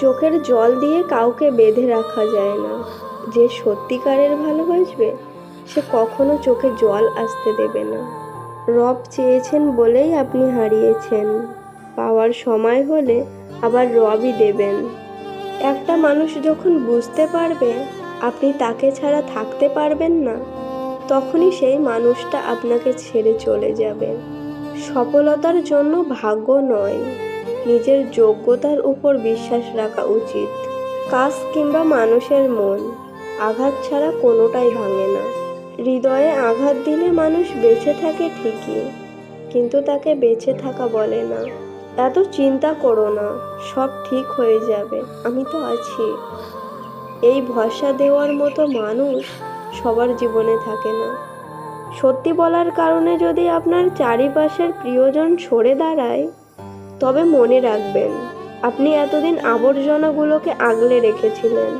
চোখের জল দিয়ে কাউকে বেঁধে রাখা যায় না। যে সত্যিকারের ভালোবাসবে সে কখনো চোখে জল আসতে দেবে না। রব চেয়েছেন বলেই আপনি হারিয়েছেন, পাওয়ার সময় হলে আবার রবই দেবেন। একটা মানুষ যখন বুঝতে পারবে আপনি তাকে ছাড়া থাকতে পারবেন না, তখনই সেই মানুষটা আপনাকে ছেড়ে চলে যাবে। সফলতার জন্য ভাগ্য নয়, নিজের যোগ্যতার উপর বিশ্বাস রাখা উচিত। কাজ কিংবা মানুষের মন, আঘাত ছাড়া কোনোটাই ভাঙে না। হৃদয়ে আঘাত দিলে মানুষ বেঁচে থাকে ঠিকই, কিন্তু তাকে বেঁচে থাকা বলে না। এত চিন্তা করো না, সব ঠিক হয়ে যাবে, আমি তো আছি। এই ভরসা দেওয়ার মতো মানুষ সবার জীবনে থাকে না। সত্যি বলার কারণে যদি আপনার চারিপাশের প্রিয়জন সরে দাঁড়ায়, তবে মনে রাখবেন আপনি এতদিন আবর্জনাগুলোকে আগলে রেখেছিলেন।